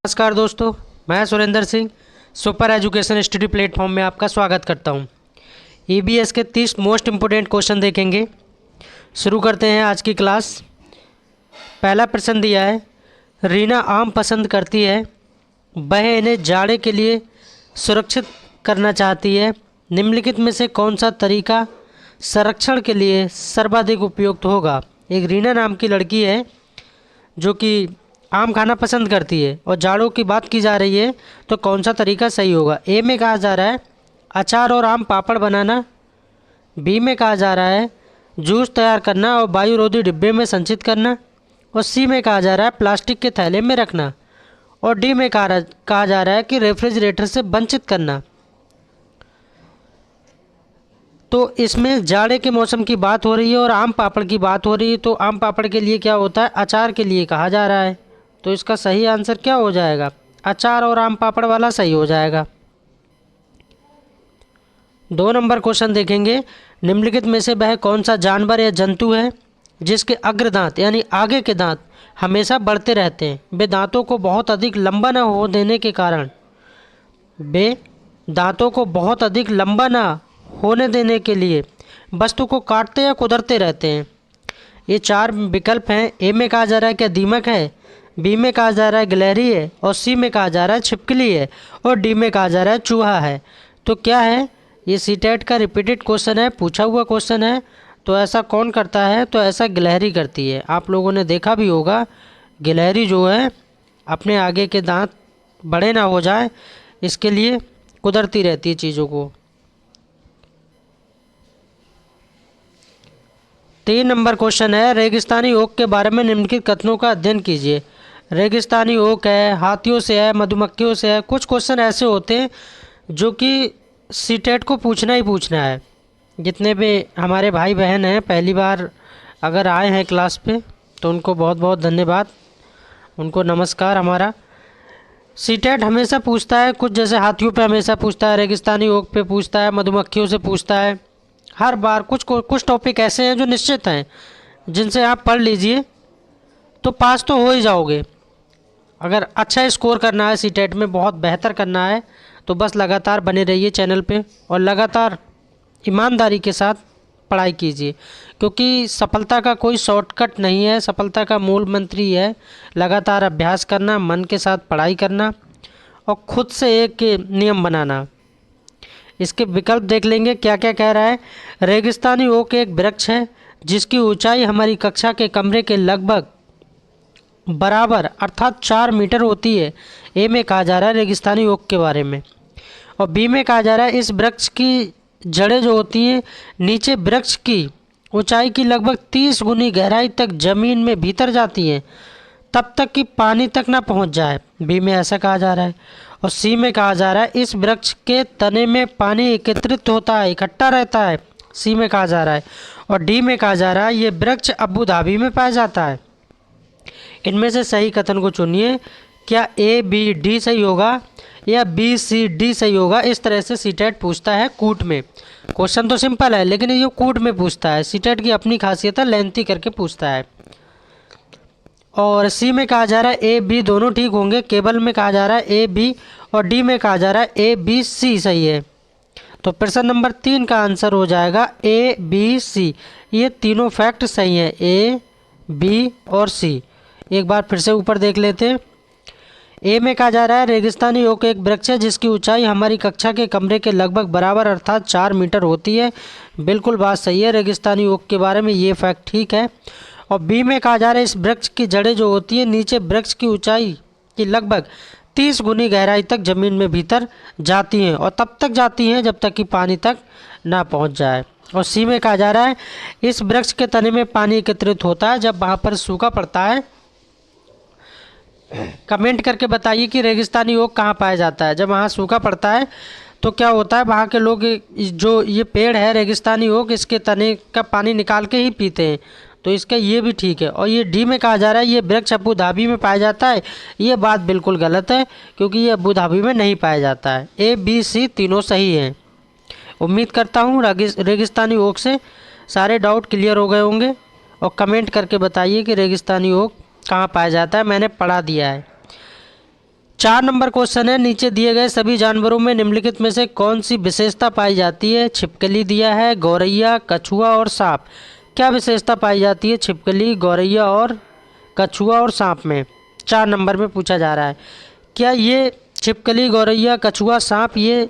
नमस्कार दोस्तों, मैं Surendra Singh super education study platform में आपका स्वागत करता हूं। ईबीएस के 30 मोस्ट इम्पोर्टेंट क्वेश्चन देखेंगे। शुरू करते हैं आज की क्लास। पहला प्रश्न दिया है, रीना आम पसंद करती है, वह इन्हें जाड़े के लिए सुरक्षित करना चाहती है। निम्नलिखित में से कौन सा तरीका संरक्षण के लिए सर्वाधिक उपयुक्त होगा। एक रीना नाम की लड़की है जो कि आम खाना पसंद करती है और जाड़ों की बात की जा रही है, तो कौन सा तरीका सही होगा। ए में कहा जा रहा है अचार और आम पापड़ बनाना, बी में कहा जा रहा है जूस तैयार करना और वायुरोधी डिब्बे में संचित करना, और सी में कहा जा रहा है प्लास्टिक के थैले में रखना, और डी में कहा जा रहा है कि रेफ्रिजरेटर से वंचित करना। तो इसमें जाड़े के मौसम की बात हो रही है और आम पापड़ की बात हो रही है, तो आम पापड़ के लिए क्या होता है, अचार के लिए कहा जा रहा है। तो इसका सही आंसर क्या हो जाएगा, अचार और आम पापड़ वाला सही हो जाएगा। 2 नंबर क्वेश्चन देखेंगे, निम्नलिखित में से वह कौन सा जानवर या जंतु है जिसके अग्रदांत यानी आगे के दांत हमेशा बढ़ते रहते हैं। वे दांतों को बहुत अधिक लंबा न हो देने के कारण वे दांतों को बहुत अधिक लंबा न होने देने के लिए वस्तु को काटते या कुदरते रहते हैं। ये 4 विकल्प हैं। ए में कहा जा रहा है क्या दीमक है, बी में कहा जा रहा है गिलहरी है, और सी में कहा जा रहा है छिपकली है, और डी में कहा जा रहा है चूहा है। तो क्या है, ये सीटेट का रिपीटेड क्वेश्चन है, पूछा हुआ क्वेश्चन है। तो ऐसा कौन करता है, तो ऐसा गिलहरी करती है। आप लोगों ने देखा भी होगा, गिलहरी जो है अपने आगे के दांत बड़े ना हो जाए इसके लिए कुदरती रहती है चीज़ों को। 3 नंबर क्वेश्चन है, रेगिस्तानी ओक के बारे में निम्नलिखित कथनों का अध्ययन कीजिए। रेगिस्तानी ओक है, हाथियों से है, मधुमक्खियों से है। कुछ क्वेश्चन ऐसे होते हैं जो कि सीटेट को पूछना ही पूछना है। जितने भी हमारे भाई बहन हैं पहली बार अगर आए हैं क्लास पे, तो उनको बहुत बहुत धन्यवाद, उनको नमस्कार हमारा। सीटेट हमेशा पूछता है कुछ, जैसे हाथियों पे हमेशा पूछता है, रेगिस्तानी ओक पे पूछता है, मधुमक्खियों से पूछता है। हर बार कुछ टॉपिक ऐसे हैं जो निश्चित हैं, जिनसे आप पढ़ लीजिए तो पास तो हो ही जाओगे। अगर अच्छा स्कोर करना है सीटेट में, बहुत बेहतर करना है, तो बस लगातार बने रहिए चैनल पे और लगातार ईमानदारी के साथ पढ़ाई कीजिए, क्योंकि सफलता का कोई शॉर्टकट नहीं है। सफलता का मूल मंत्र ही है लगातार अभ्यास करना, मन के साथ पढ़ाई करना और खुद से एक नियम बनाना। इसके विकल्प देख लेंगे क्या क्या कह रहा है। रेगिस्तानी ओक एक वृक्ष है जिसकी ऊंचाई हमारी कक्षा के कमरे के लगभग बराबर अर्थात 4 मीटर होती है। ए में कहा जा रहा है रेगिस्तानी ओक के बारे में, और बी में कहा जा रहा है इस वृक्ष की जड़ें जो होती हैं नीचे वृक्ष की ऊंचाई की लगभग 30 गुनी गहराई तक जमीन में भीतर जाती हैं, तब तक कि पानी तक ना पहुंच जाए। बी में ऐसा कहा जा रहा है, और सी में कहा जा रहा है इस वृक्ष के तने में पानी एकत्रित होता है, इकट्ठा रहता है। सी में कहा जा रहा है, और डी में कहा जा रहा है ये वृक्ष अबू धाबी में पाया जाता है। इनमें से सही कथन को चुनिए। क्या ए बी डी सही होगा या बी सी डी सही होगा। इस तरह से सीटेट पूछता है कूट में। क्वेश्चन तो सिंपल है, लेकिन ये कूट में पूछता है। सीटेट की अपनी खासियत है, लेंथी करके पूछता है। और सी में कहा जा रहा है ए बी दोनों ठीक होंगे, केवल में कहा जा रहा है ए बी, और डी में कहा जा रहा है ए बी सी सही है। तो प्रश्न नंबर 3 का आंसर हो जाएगा ए बी सी। ये तीनों फैक्ट सही हैं, ए बी और सी। एक बार फिर से ऊपर देख लेते हैं। ए में कहा जा रहा है रेगिस्तानी ओक एक वृक्ष है जिसकी ऊंचाई हमारी कक्षा के कमरे के लगभग बराबर अर्थात 4 मीटर होती है। बिल्कुल बात सही है, रेगिस्तानी ओक के बारे में ये फैक्ट ठीक है। और बी में कहा जा रहा है इस वृक्ष की जड़ें जो होती है नीचे वृक्ष की ऊंचाई की लगभग 30 गुनी गहराई तक जमीन में भीतर जाती हैं, और तब तक जाती हैं जब तक कि पानी तक ना पहुंच जाए। और सी में कहा जा रहा है इस वृक्ष के तने में पानी एकत्रित होता है जब वहाँ पर सूखा पड़ता है। कमेंट करके बताइए कि रेगिस्तानी ओक कहाँ पाया जाता है। जब वहाँ सूखा पड़ता है तो क्या होता है, वहाँ के लोग जो ये पेड़ है रेगिस्तानी ओक, इसके तने का पानी निकाल के ही पीते हैं। तो इसका ये भी ठीक है। और ये डी में कहा जा रहा है ये वृक्ष अबू धाबी में पाया जाता है, ये बात बिल्कुल गलत है, क्योंकि ये अबू धाबी में नहीं पाया जाता है। ए बी सी तीनों सही हैं। उम्मीद करता हूँ रेगिस्तानी ओक से सारे डाउट क्लियर हो गए होंगे, और कमेंट करके बताइए कि रेगिस्तानी ओक कहाँ पाया जाता है। मैंने पढ़ा दिया है। 4 नंबर क्वेश्चन है, नीचे दिए गए सभी जानवरों में निम्नलिखित में से कौन सी विशेषता पाई जाती है। छिपकली दिया है, गौरैया, कछुआ और सांप। क्या विशेषता पाई जाती है छिपकली, गौरैया और कछुआ और सांप में? 4 नंबर में पूछा जा रहा है। क्या ये छिपकली, गौरैया, कछुआ, सांप ये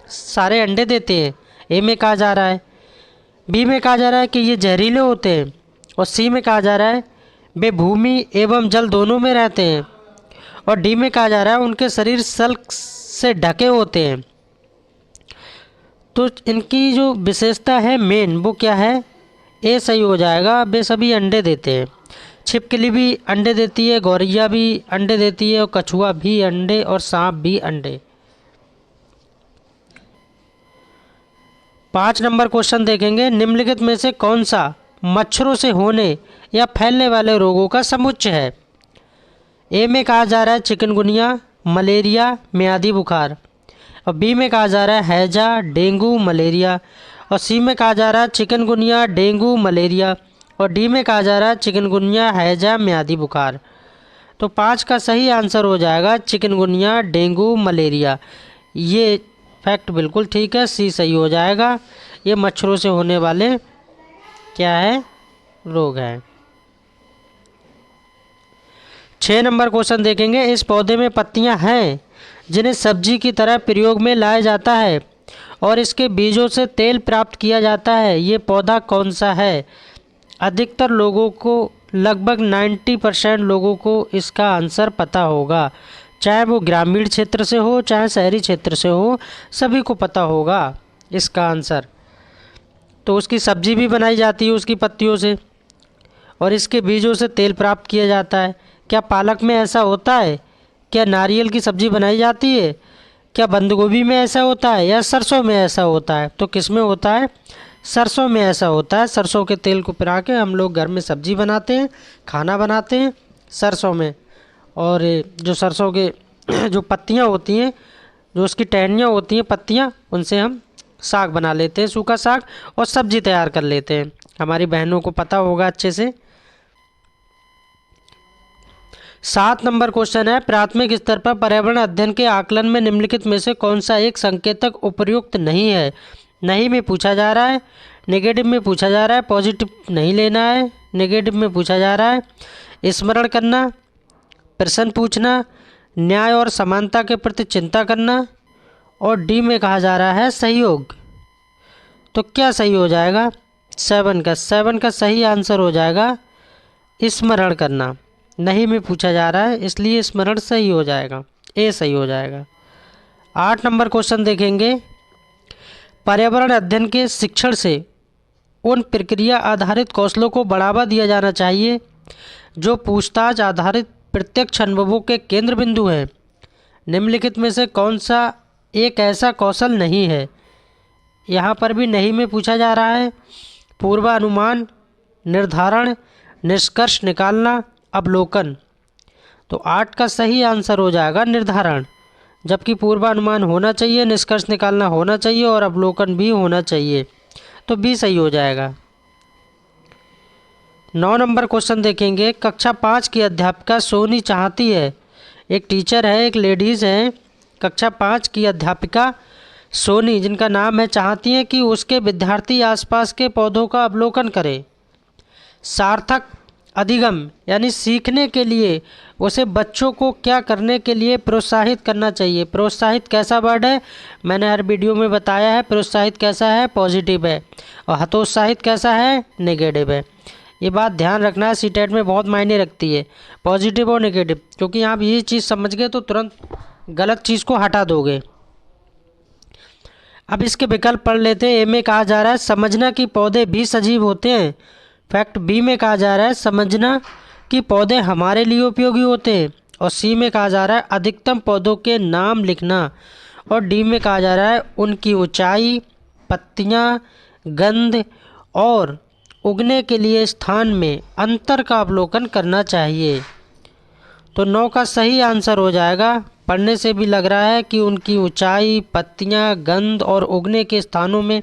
सारे अंडे देते हैं? ए में कहा जा रहा है। बी में कहा जा रहा है कि ये जहरीले होते हैं। और सी में कहा जा रहा है वे भूमि एवं जल दोनों में रहते हैं। और डी में कहा जा रहा है उनके शरीर सल्क से ढके होते हैं। तो इनकी जो विशेषता है मेन वो क्या है? ए सही हो जाएगा। वे सभी अंडे देते हैं। छिपकली भी अंडे देती है, गौरैया भी अंडे देती है और कछुआ भी अंडे और सांप भी अंडे। 5 नंबर क्वेश्चन देखेंगे, निम्नलिखित में से कौन सा मच्छरों से होने या फैलने वाले रोगों का समुच्चय है? ए में कहा जा रहा है चिकनगुनिया, मलेरिया, मियादी बुखार। और बी में कहा जा रहा है हैजा, डेंगू, मलेरिया। और सी में कहा जा रहा है चिकनगुनिया, डेंगू, मलेरिया। और डी में कहा जा रहा है चिकनगुनिया, हैजा, मियादी बुखार। तो 5 का सही आंसर हो जाएगा चिकनगुनिया, डेंगू, मलेरिया। ये फैक्ट बिल्कुल ठीक है, सी सही हो जाएगा। ये मच्छरों से होने वाले क्या है? रोग है। 6 नंबर क्वेश्चन देखेंगे, इस पौधे में पत्तियां हैं जिन्हें सब्जी की तरह प्रयोग में लाया जाता है और इसके बीजों से तेल प्राप्त किया जाता है। ये पौधा कौन सा है? अधिकतर लोगों को, लगभग 90% लोगों को इसका आंसर पता होगा, चाहे वो ग्रामीण क्षेत्र से हो चाहे शहरी क्षेत्र से हो, सभी को पता होगा इसका आंसर। तो उसकी सब्जी भी बनाई जाती है उसकी पत्तियों से और इसके बीजों से तेल प्राप्त किया जाता है। क्या पालक में ऐसा होता है? क्या नारियल की सब्ज़ी बनाई जाती है? क्या बंद गोभी में ऐसा होता है या सरसों में ऐसा होता है? तो किस में होता है? सरसों में ऐसा होता है। सरसों के तेल को पिरा के हम लोग घर में सब्ज़ी बनाते हैं, खाना बनाते हैं सरसों में। और जो सरसों के जो पत्तियां होती हैं, जो उसकी टहनियाँ होती हैं, पत्तियां, उनसे हम साग बना लेते हैं, सूखा साग, और सब्जी तैयार कर लेते हैं। हमारी बहनों को पता होगा अच्छे से। 7 नंबर क्वेश्चन है, प्राथमिक स्तर पर पर्यावरण अध्ययन के आकलन में निम्नलिखित में से कौन सा एक संकेतक उपयुक्त नहीं है? नहीं में पूछा जा रहा है, नेगेटिव में पूछा जा रहा है, पॉजिटिव नहीं लेना है, नेगेटिव में पूछा जा रहा है स्मरण करना, प्रश्न पूछना, न्याय और समानता के प्रति चिंता करना। और डी में कहा जा रहा है सहयोग। तो क्या सही हो जाएगा? 7 का सही आंसर हो जाएगा स्मरण करना। नहीं में पूछा जा रहा है इसलिए स्मरण सही हो जाएगा, ए सही हो जाएगा। 8 नंबर क्वेश्चन देखेंगे, पर्यावरण अध्ययन के शिक्षण से उन प्रक्रिया आधारित कौशलों को बढ़ावा दिया जाना चाहिए जो पूछताछ आधारित प्रत्यक्ष अनुभवों के केंद्र बिंदु हैं। निम्नलिखित में से कौन सा एक ऐसा कौशल नहीं है? यहाँ पर भी नहीं में पूछा जा रहा है पूर्वानुमान, निर्धारण, निष्कर्ष निकालना, अवलोकन। तो 8 का सही आंसर हो जाएगा निर्धारण, जबकि पूर्वानुमान होना चाहिए, निष्कर्ष निकालना होना चाहिए और अवलोकन भी होना चाहिए। तो बी सही हो जाएगा। 9 नंबर क्वेश्चन देखेंगे, कक्षा 5 की अध्यापिका सोनी चाहती है, एक टीचर है, एक लेडीज़ है, कक्षा 5 की अध्यापिका सोनी जिनका नाम है, चाहती हैं कि उसके विद्यार्थी आसपास के पौधों का अवलोकन करें। सार्थक अधिगम यानी सीखने के लिए उसे बच्चों को क्या करने के लिए प्रोत्साहित करना चाहिए? प्रोत्साहित कैसा वर्ड है? मैंने हर वीडियो में बताया है। प्रोत्साहित कैसा है? पॉजिटिव है। और हतोत्साहित कैसा है? नेगेटिव है। ये बात ध्यान रखना है, सीटेट में बहुत मायने रखती है पॉजिटिव और नेगेटिव, क्योंकि आप ये चीज़ समझ गए तो तुरंत गलत चीज़ को हटा दोगे। अब इसके विकल्प पढ़ लेते हैं। ए में कहा जा रहा है समझना कि पौधे भी सजीव होते हैं। फैक्ट बी में कहा जा रहा है समझना कि पौधे हमारे लिए उपयोगी होते हैं। और सी में कहा जा रहा है अधिकतम पौधों के नाम लिखना। और डी में कहा जा रहा है उनकी ऊंचाई, पत्तियां, गंध और उगने के लिए स्थान में अंतर का अवलोकन करना चाहिए। तो 9 का सही आंसर हो जाएगा। पढ़ने से भी लग रहा है कि उनकी ऊंचाई, पत्तियां, गंध और उगने के स्थानों में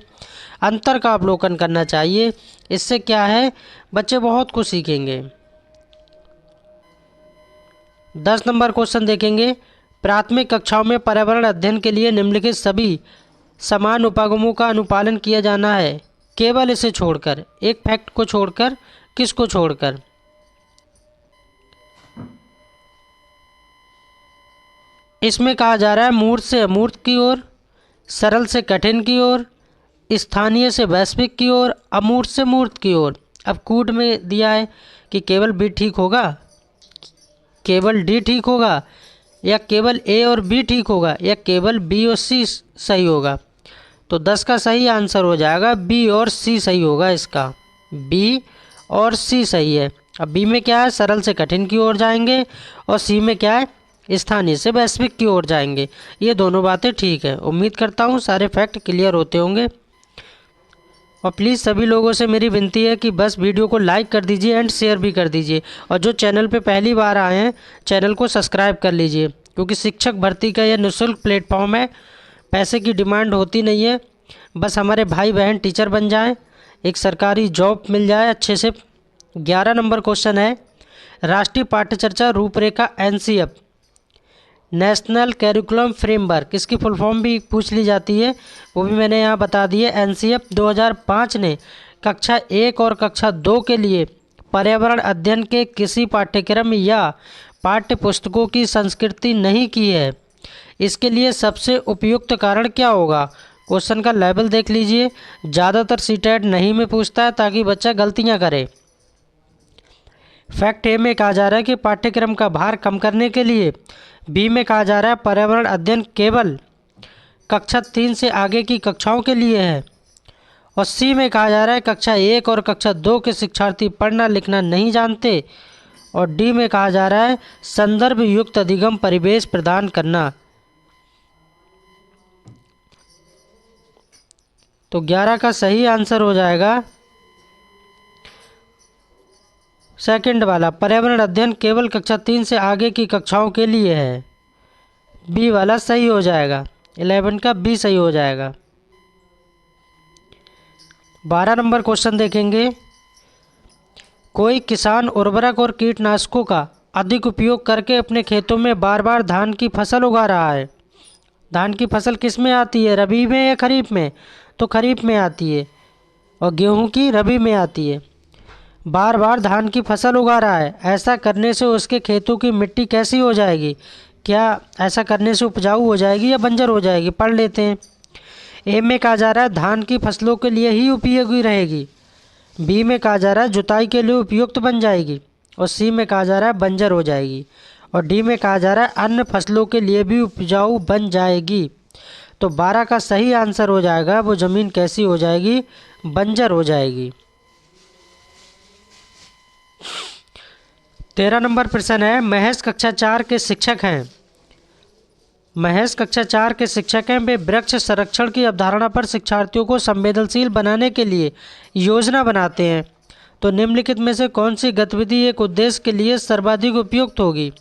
अंतर का अवलोकन करना चाहिए। इससे क्या है, बच्चे बहुत कुछ सीखेंगे। 10 नंबर क्वेश्चन देखेंगे, प्राथमिक कक्षाओं में पर्यावरण अध्ययन के लिए निम्नलिखित सभी समान उपागमों का अनुपालन किया जाना है, केवल इसे छोड़कर, एक फैक्ट को छोड़कर। किसको छोड़कर? इसमें कहा जा रहा है मूर्त से अमूर्त की ओर, सरल से कठिन की ओर, स्थानीय से वैश्विक की ओर, अमूर्त से मूर्त की ओर। अब कूट में दिया है कि केवल बी ठीक होगा, केवल डी ठीक होगा, या केवल ए और बी ठीक होगा, या केवल बी और सी सही होगा। तो 10 का सही आंसर हो जाएगा बी और सी सही होगा इसका, बी और सी सही है। अब बी में क्या है? सरल से कठिन की ओर जाएंगे, और सी में क्या है? स्थानीय से वैश्विक की ओर जाएंगे। ये दोनों बातें ठीक है। उम्मीद करता हूँ सारे फैक्ट क्लियर होते होंगे। और प्लीज़ सभी लोगों से मेरी विनती है कि बस वीडियो को लाइक कर दीजिए एंड शेयर भी कर दीजिए, और जो चैनल पे पहली बार आए हैं चैनल को सब्सक्राइब कर लीजिए, क्योंकि शिक्षक भर्ती का यह निःशुल्क प्लेटफॉर्म है। पैसे की डिमांड होती नहीं है, बस हमारे भाई बहन टीचर बन जाएं, एक सरकारी जॉब मिल जाए अच्छे से। 11 नंबर क्वेश्चन है, राष्ट्रीय पाठ्यचर्चा रूपरेखा NCF नेशनल कैरिकुलम फ्रेमवर्क, इसकी फुल फॉर्म भी पूछ ली जाती है, वो भी मैंने यहाँ बता दी है। NCF 2005 ने कक्षा 1 और कक्षा 2 के लिए पर्यावरण अध्ययन के किसी पाठ्यक्रम या पाठ्य पुस्तकों की संस्कृति नहीं की है। इसके लिए सबसे उपयुक्त कारण क्या होगा? क्वेश्चन का लेवल देख लीजिए, ज़्यादातर सीटेट नहीं में पूछता है ताकि बच्चा गलतियाँ करे। फैक्ट ए में कहा जा रहा है कि पाठ्यक्रम का भार कम करने के लिए। बी में कहा जा रहा है पर्यावरण अध्ययन केवल कक्षा 3 से आगे की कक्षाओं के लिए है। और सी में कहा जा रहा है कक्षा 1 और कक्षा 2 के शिक्षार्थी पढ़ना लिखना नहीं जानते। और डी में कहा जा रहा है संदर्भ युक्त अधिगम परिवेश प्रदान करना। तो 11 का सही आंसर हो जाएगा सेकंड वाला, पर्यावरण अध्ययन केवल कक्षा 3 से आगे की कक्षाओं के लिए है। बी वाला सही हो जाएगा, 11 का बी सही हो जाएगा। 12 नंबर क्वेश्चन देखेंगे, कोई किसान उर्वरक और कीटनाशकों का अधिक उपयोग करके अपने खेतों में बार बार धान की फसल उगा रहा है। धान की फसल किस में आती है, रबी में या खरीफ में? तो खरीफ में आती है। और गेहूं की रबी में आती है। बार बार धान की फसल उगा रहा है, ऐसा करने से उसके खेतों की मिट्टी कैसी हो जाएगी? क्या ऐसा करने से उपजाऊ हो जाएगी या बंजर हो जाएगी? पढ़ लेते हैं। ए में कहा जा रहा है धान की फसलों के लिए ही उपयोगी रहेगी। बी में कहा जा रहा है जुताई के लिए उपयुक्त बन जाएगी। और सी में कहा जा रहा है बंजर हो जाएगी। और डी में कहा जा रहा है अन्य फसलों के लिए भी उपजाऊ बन जाएगी। तो 12 का सही आंसर हो जाएगा वो ज़मीन कैसी हो जाएगी? बंजर हो जाएगी। 13 नंबर प्रश्न है, महेश कक्षा 4 के शिक्षक हैं। महेश कक्षा 4 के शिक्षक हैं। वे वृक्ष संरक्षण की अवधारणा पर शिक्षार्थियों को संवेदनशील बनाने के लिए योजना बनाते हैं। तो निम्नलिखित में से कौन सी गतिविधि एक उद्देश्य के लिए सर्वाधिक उपयुक्त होगी?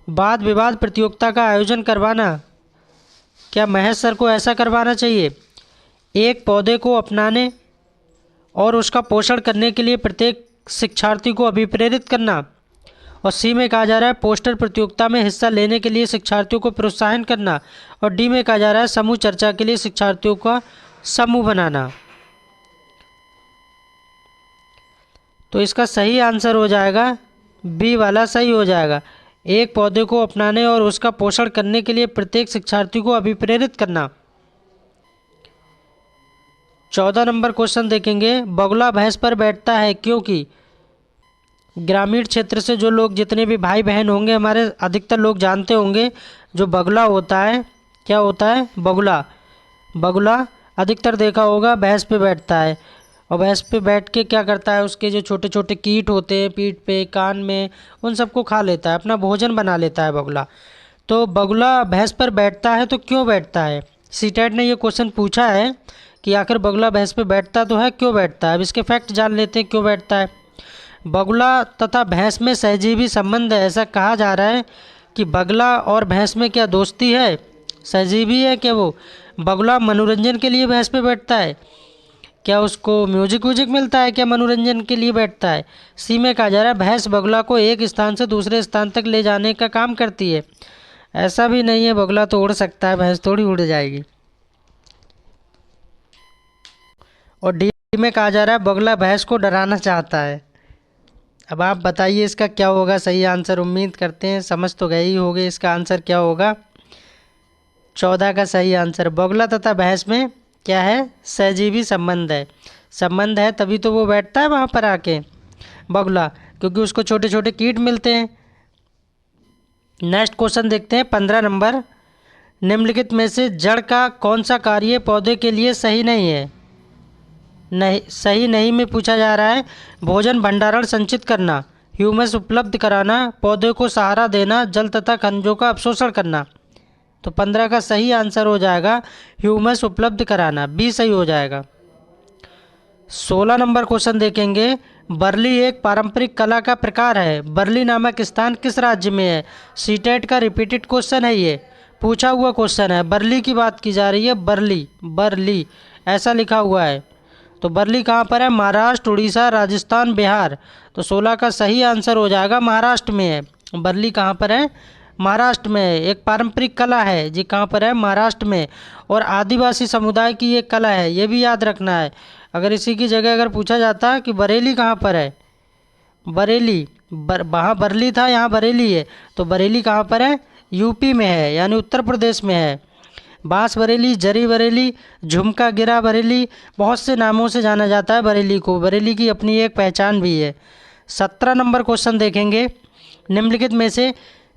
वाद विवाद प्रतियोगिता का आयोजन करवाना। क्या महेश सर को ऐसा करवाना चाहिए? एक पौधे को अपनाने और उसका पोषण करने के लिए प्रत्येक शिक्षार्थी को अभिप्रेरित करना। और सी में कहा जा रहा है पोस्टर प्रतियोगिता में हिस्सा लेने के लिए शिक्षार्थियों को प्रोत्साहन करना। और डी में कहा जा रहा है समूह चर्चा के लिए शिक्षार्थियों का समूह बनाना। तो इसका सही आंसर हो जाएगा बी वाला सही हो जाएगा, एक पौधे को अपनाने और उसका पोषण करने के लिए प्रत्येक शिक्षार्थी को अभिप्रेरित करना। 14 नंबर क्वेश्चन देखेंगे, बगुला भैंस पर बैठता है क्योंकि ग्रामीण क्षेत्र से जो लोग जितने भी भाई बहन होंगे हमारे अधिकतर लोग जानते होंगे जो बगुला होता है, क्या होता है? बगुला। बगुला अधिकतर देखा होगा भैंस पे बैठता है। और भैंस पे बैठ के क्या करता है, उसके जो छोटे छोटे कीट होते हैं पीठ पे कान में उन सबको खा लेता है, अपना भोजन बना लेता है बगुला। तो बगुला भैंस पर बैठता है तो क्यों बैठता है? सीटेट ने ये क्वेश्चन पूछा है कि आखिर बगुला भैंस पे बैठता तो है, क्यों बैठता है? अब इसके फैक्ट जान लेते हैं क्यों बैठता है। बगुला तथा भैंस में सहजीवी संबंध है। ऐसा कहा जा रहा है कि बगुला और भैंस में क्या दोस्ती है, सहजीवी है क्या वो? बगुला मनोरंजन के लिए भैंस पे बैठता है। क्या उसको म्यूजिक व्यूजिक मिलता है, क्या मनोरंजन के लिए बैठता है? सी में कहा जा रहा है भैंस बगुला को एक स्थान से दूसरे स्थान तक ले जाने का काम करती है। ऐसा भी नहीं है, बगुला तो उड़ सकता है, भैंस थोड़ी उड़ जाएगी। और डी में कहा जा रहा है बगुला भैंस को डराना चाहता है। अब आप बताइए इसका क्या होगा सही आंसर। उम्मीद करते हैं समझ तो गए ही होंगे इसका आंसर क्या होगा। 14 का सही आंसर, बगुला तथा भैंस में क्या है, सहजीवी संबंध है। संबंध है तभी तो वो बैठता है वहाँ पर आके बगुला, क्योंकि उसको छोटे छोटे कीट मिलते हैं। नेक्स्ट क्वेश्चन देखते हैं 15 नंबर। निम्नलिखित में से जड़ का कौन सा कार्य पौधे के लिए सही नहीं है? नहीं, सही नहीं में पूछा जा रहा है भोजन भंडारण संचित करना, ह्यूमस उपलब्ध कराना, पौधे को सहारा देना, जल तथा खनिजों का अवशोषण करना। तो 15 का सही आंसर हो जाएगा ह्यूमस उपलब्ध कराना, बी सही हो जाएगा। 16 नंबर क्वेश्चन देखेंगे। बरली एक पारंपरिक कला का प्रकार है। बरली नामक स्थान किस राज्य में है? सीटेट का रिपीटेड क्वेश्चन है, ये पूछा हुआ क्वेश्चन है। बरली की बात की जा रही है, बरली बरली ऐसा लिखा हुआ है। तो बरली कहाँ पर है? महाराष्ट्र, उड़ीसा, राजस्थान, बिहार। तो 16 का सही आंसर हो जाएगा महाराष्ट्र में है। बरली कहाँ पर है? महाराष्ट्र में है। एक पारंपरिक कला है जी, कहाँ पर है? महाराष्ट्र में। और आदिवासी समुदाय की ये कला है, ये भी याद रखना है। अगर इसी की जगह अगर पूछा जाता कि बरेली कहाँ पर है, बरेली वहाँ बरली था, यहाँ बरेली है, तो बरेली कहाँ पर है? यूपी में है, यानी उत्तर प्रदेश में है। बांस बरेली, जरी बरेली, झुमका गिरा बरेली, बहुत से नामों से जाना जाता है बरेली को। बरेली की अपनी एक पहचान भी है। 17 नंबर क्वेश्चन देखेंगे। निम्नलिखित में से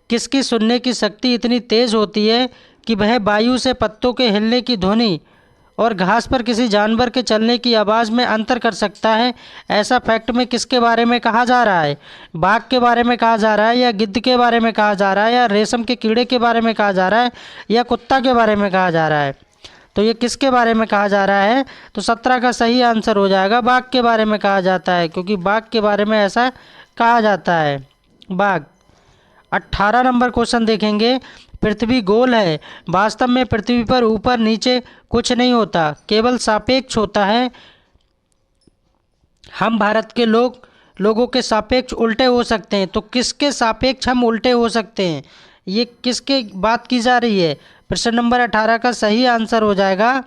किसकी सुनने की शक्ति इतनी तेज होती है कि वह वायु से पत्तों के हिलने की ध्वनि और घास पर किसी जानवर के चलने की आवाज़ में अंतर कर सकता है? ऐसा फैक्ट में किसके बारे में कहा जा रहा है? बाघ के बारे में कहा जा रहा है, या गिद्ध के बारे में कहा जा रहा है, या रेशम के कीड़े के बारे में कहा जा रहा है, या कुत्ता के बारे में कहा जा रहा है? तो ये किसके बारे में कहा जा रहा है? तो 17 का सही आंसर हो जाएगा बाघ के बारे में कहा जाता है, क्योंकि बाघ के बारे में ऐसा कहा जाता है, बाघ। 18 नंबर क्वेश्चन देखेंगे। पृथ्वी गोल है, वास्तव में पृथ्वी पर ऊपर नीचे कुछ नहीं होता, केवल सापेक्ष होता है। हम भारत के लोगों के सापेक्ष उल्टे हो सकते हैं, तो किसके सापेक्ष हम उल्टे हो सकते हैं? ये किसके बात की जा रही है? प्रश्न नंबर 18 का सही आंसर हो जाएगा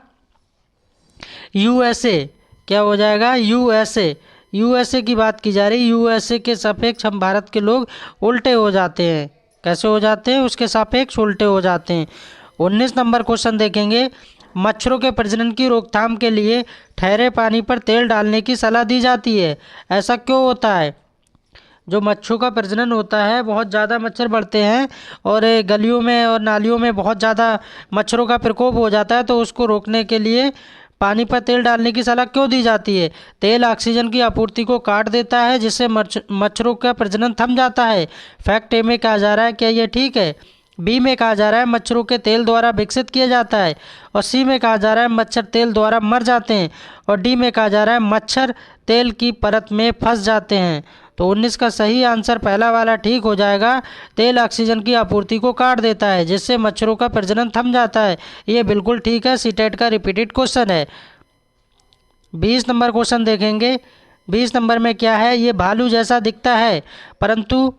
यूएसए। क्या हो जाएगा? यूएसए। यूएसए की बात की जा रही है। यूएसए के सापेक्ष हम भारत के लोग उल्टे हो जाते हैं। कैसे हो जाते हैं? उसके सापेक्ष उल्टे हो जाते हैं। 19 नंबर क्वेश्चन देखेंगे। मच्छरों के प्रजनन की रोकथाम के लिए ठहरे पानी पर तेल डालने की सलाह दी जाती है, ऐसा क्यों होता है? जो मच्छरों का प्रजनन होता है, बहुत ज़्यादा मच्छर बढ़ते हैं और गलियों में और नालियों में बहुत ज़्यादा मच्छरों का प्रकोप हो जाता है, तो उसको रोकने के लिए पानी पर तेल डालने की सलाह क्यों दी जाती है? तेल ऑक्सीजन की आपूर्ति को काट देता है, जिससे मच्छरों का प्रजनन थम जाता है। फैक्ट ए में कहा जा रहा है, क्या ये ठीक है? बी में कहा जा रहा है मच्छरों के तेल द्वारा विकसित किया जाता है। और सी में कहा जा रहा है मच्छर तेल द्वारा मर जाते हैं। और डी में कहा जा रहा है मच्छर तेल की परत में फंस जाते हैं। तो 19 का सही आंसर पहला वाला ठीक हो जाएगा। तेल ऑक्सीजन की आपूर्ति को काट देता है, जिससे मच्छरों का प्रजनन थम जाता है। ये बिल्कुल ठीक है, सीटेट का रिपीटेड क्वेश्चन है। 20 नंबर क्वेश्चन देखेंगे। 20 नंबर में क्या है? ये भालू जैसा दिखता है, परंतु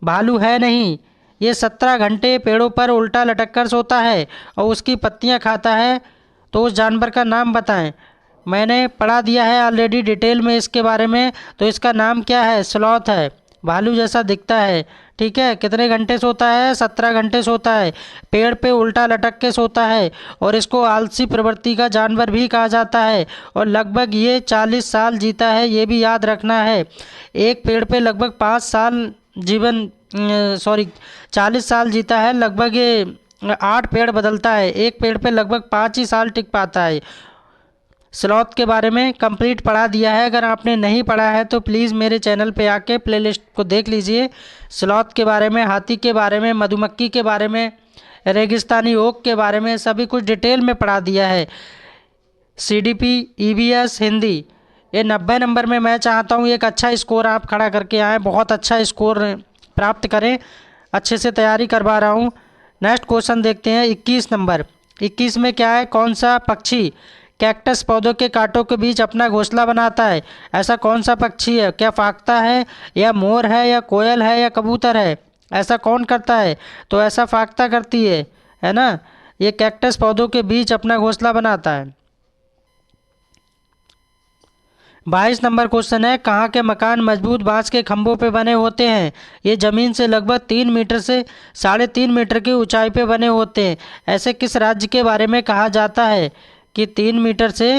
भालू है नहीं। ये 17 घंटे पेड़ों पर उल्टा लटक कर सोता है और उसकी पत्तियां खाता है। तो उस जानवर का नाम बताएं। मैंने पढ़ा दिया है ऑलरेडी डिटेल में इसके बारे में। तो इसका नाम क्या है? स्लॉथ है। भालू जैसा दिखता है, ठीक है। कितने घंटे सोता है? 17 घंटे सोता है। पेड़ पे उल्टा लटक के सोता है और इसको आलसी प्रवृत्ति का जानवर भी कहा जाता है। और लगभग ये 40 साल जीता है, ये भी याद रखना है। एक पेड़ पे लगभग 5 साल जीवन 40 साल जीता है। लगभग ये 8 पेड़ बदलता है। एक पेड़ पे लगभग 5 ही साल टिक पाता है। स्लॉथ के बारे में कंप्लीट पढ़ा दिया है। अगर आपने नहीं पढ़ा है तो प्लीज़ मेरे चैनल पे आके प्लेलिस्ट को देख लीजिए। स्लॉथ के बारे में, हाथी के बारे में, मधुमक्खी के बारे में, रेगिस्तानी ओक के बारे में सभी कुछ डिटेल में पढ़ा दिया है। CDP EVS हिंदी, ये 90 नंबर में मैं चाहता हूँ एक अच्छा स्कोर आप खड़ा करके आएँ, बहुत अच्छा स्कोर प्राप्त करें। अच्छे से तैयारी करवा रहा हूँ। नेक्स्ट क्वेश्चन देखते हैं 21 नंबर। 21 में क्या है? कौन सा पक्षी कैक्टस पौधों के कांटों के बीच अपना घोंसला बनाता है, ऐसा कौन सा पक्षी है? क्या फाख्ता है, या मोर है, या कोयल है, या कबूतर है? ऐसा कौन करता है? तो ऐसा फाख्ता करती है ना। ये कैक्टस पौधों के बीच अपना घोंसला बनाता है। 22 नंबर क्वेश्चन है, कहाँ के मकान मजबूत बांस के खंभों पे बने होते हैं? ये ज़मीन से लगभग 3 मीटर से 3.5 मीटर की ऊंचाई पे बने होते हैं। ऐसे किस राज्य के बारे में कहा जाता है कि 3 मीटर से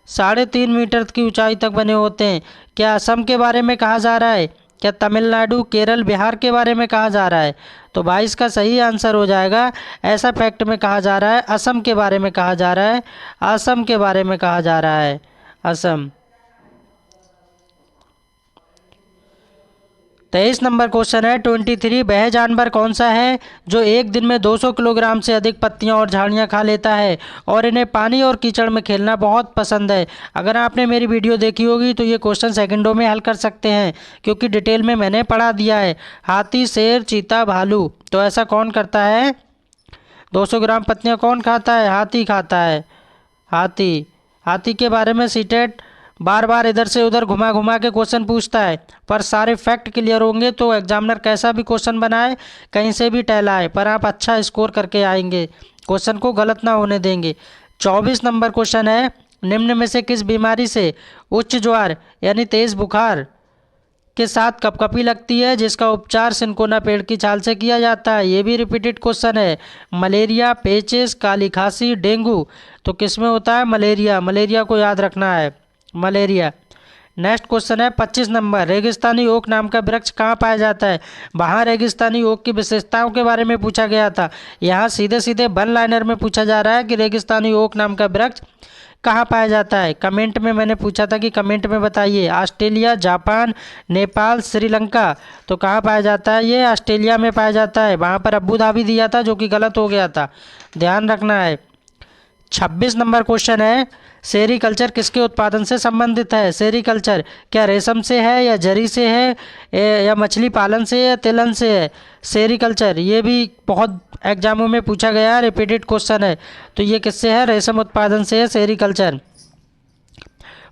3.5 मीटर की ऊंचाई तक बने होते हैं? क्या असम के बारे में कहा जा रहा है? क्या तमिलनाडु, केरल, बिहार के बारे में कहा जा रहा है? तो 22 का सही आंसर हो जाएगा, ऐसा फैक्ट में कहा जा रहा है, असम के बारे में कहा जा रहा है, असम के बारे में कहा जा रहा है, असम। 23 नंबर क्वेश्चन है 23, वह जानवर कौन सा है जो एक दिन में 200 किलोग्राम से अधिक पत्तियां और झाड़ियां खा लेता है और इन्हें पानी और कीचड़ में खेलना बहुत पसंद है? अगर आपने मेरी वीडियो देखी होगी तो ये क्वेश्चन सेकंडों में हल कर सकते हैं, क्योंकि डिटेल में मैंने पढ़ा दिया है। हाथी, शेर, चीता, भालू। तो ऐसा कौन करता है? 200 ग्राम पत्तियाँ कौन खाता है? हाथी खाता है, हाथी। हाथी के बारे में सीटेट बार बार इधर से उधर घुमा घुमा के क्वेश्चन पूछता है, पर सारे फैक्ट क्लियर होंगे तो एग्जामिनर कैसा भी क्वेश्चन बनाए, कहीं से भी टहलाए, पर आप अच्छा स्कोर करके आएंगे, क्वेश्चन को गलत ना होने देंगे। 24 नंबर क्वेश्चन है, निम्न में से किस बीमारी से उच्च ज्वर यानी तेज बुखार के साथ कपकपी लगती है जिसका उपचार सिनकोना पेड़ की छाल से किया जाता है? ये भी रिपीटेड क्वेश्चन है। मलेरिया, पेचिस, काली खांसी, डेंगू। तो किस में होता है? मलेरिया। मलेरिया को याद रखना है, मलेरिया। नेक्स्ट क्वेश्चन है 25 नंबर, रेगिस्तानी ओक नाम का वृक्ष कहाँ पाया जाता है? वहाँ रेगिस्तानी ओक की विशेषताओं के बारे में पूछा गया था। यहाँ सीधे सीधे वन लाइनर में पूछा जा रहा है कि रेगिस्तानी ओक नाम का वृक्ष कहाँ पाया जाता है। कमेंट में मैंने पूछा था कि कमेंट में बताइए, ऑस्ट्रेलिया, जापान, नेपाल, श्रीलंका। तो कहाँ पाया जाता है? ये ऑस्ट्रेलिया में पाया जाता है। वहाँ पर अबू धाबी दिया था जो कि गलत हो गया था, ध्यान रखना है। 26 नंबर क्वेश्चन है, सेरीकल्चर किसके उत्पादन से संबंधित है? सेरीकल्चर क्या रेशम से है, या जरी से है, या मछली पालन से, या तिलहन से है? सेरीकल्चर ये भी बहुत एग्जामों में पूछा गया है, रिपीटेड क्वेश्चन है। तो ये किससे है? रेशम उत्पादन से है सेरीकल्चर।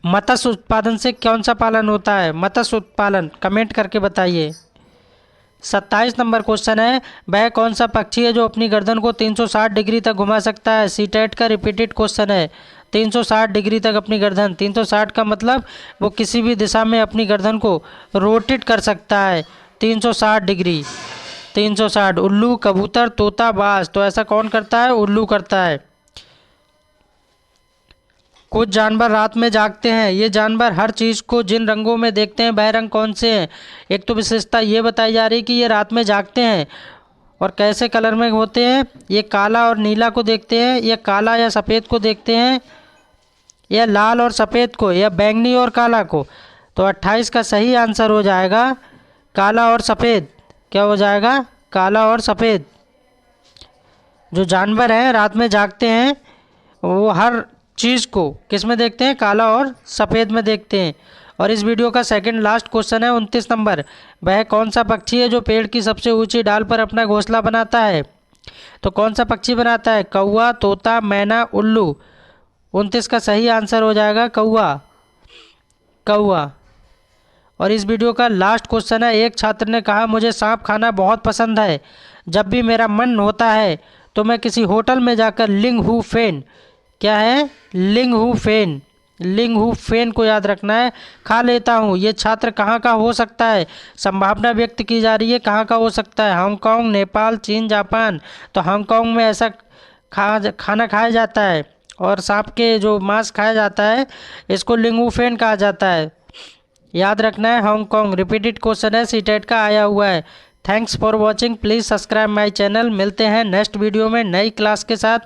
मत्स्य उत्पादन से कौन सा पालन होता है? मत्स्य उत्पादन, कमेंट करके बताइए। 27 नंबर क्वेश्चन है, वह कौन सा पक्षी है जो अपनी गर्दन को 360 डिग्री तक घुमा सकता है? सीटेट का रिपीटेड क्वेश्चन है। 360 डिग्री तक अपनी गर्दन, 360 का मतलब वो किसी भी दिशा में अपनी गर्दन को रोटेट कर सकता है। 360 डिग्री, 360। उल्लू, कबूतर, तोता, बाज। तो ऐसा कौन करता है? उल्लू करता है। कुछ जानवर रात में जागते हैं, ये जानवर हर चीज़ को जिन रंगों में देखते हैं वह रंग कौन से हैं? एक तो विशेषता ये बताई जा रही है कि ये रात में जागते हैं और कैसे कलर में होते हैं। ये काला और नीला को देखते हैं, या काला या सफ़ेद को देखते हैं, या लाल और सफ़ेद को, या बैंगनी और काला को। तो 28 का सही आंसर हो जाएगा काला और सफ़ेद। क्या हो जाएगा? काला और सफ़ेद। जो जानवर हैं रात में जागते हैं वो हर चीज़ को किस में देखते हैं? काला और सफ़ेद में देखते हैं। और इस वीडियो का सेकंड लास्ट क्वेश्चन है 29 नंबर, वह कौन सा पक्षी है जो पेड़ की सबसे ऊंची डाल पर अपना घोंसला बनाता है? तो कौन सा पक्षी बनाता है? कौवा, तोता, मैना, उल्लू। 29 का सही आंसर हो जाएगा कौवा, कौवा। और इस वीडियो का लास्ट क्वेश्चन है, एक छात्र ने कहा मुझे सांप खाना बहुत पसंद है, जब भी मेरा मन होता है तो मैं किसी होटल में जाकर लिंग हू फेन, क्या है? लिंग हू फेन, लिंग हू फेन को याद रखना है, खा लेता हूँ। ये छात्र कहाँ का हो सकता है? संभावना व्यक्त की जा रही है, कहाँ का हो सकता है? हांगकांग, नेपाल, चीन, जापान। तो हांगकांग में ऐसा खाना खाया जाता है और सांप के जो मांस खाया जाता है इसको लिंग हू फेन कहा जाता है, याद रखना है। हांगकांग रिपीटेड क्वेश्चन है, सीटेट का आया हुआ है। Thanks for watching, please subscribe my channel. मिलते हैं नेक्स्ट वीडियो में नई क्लास के साथ।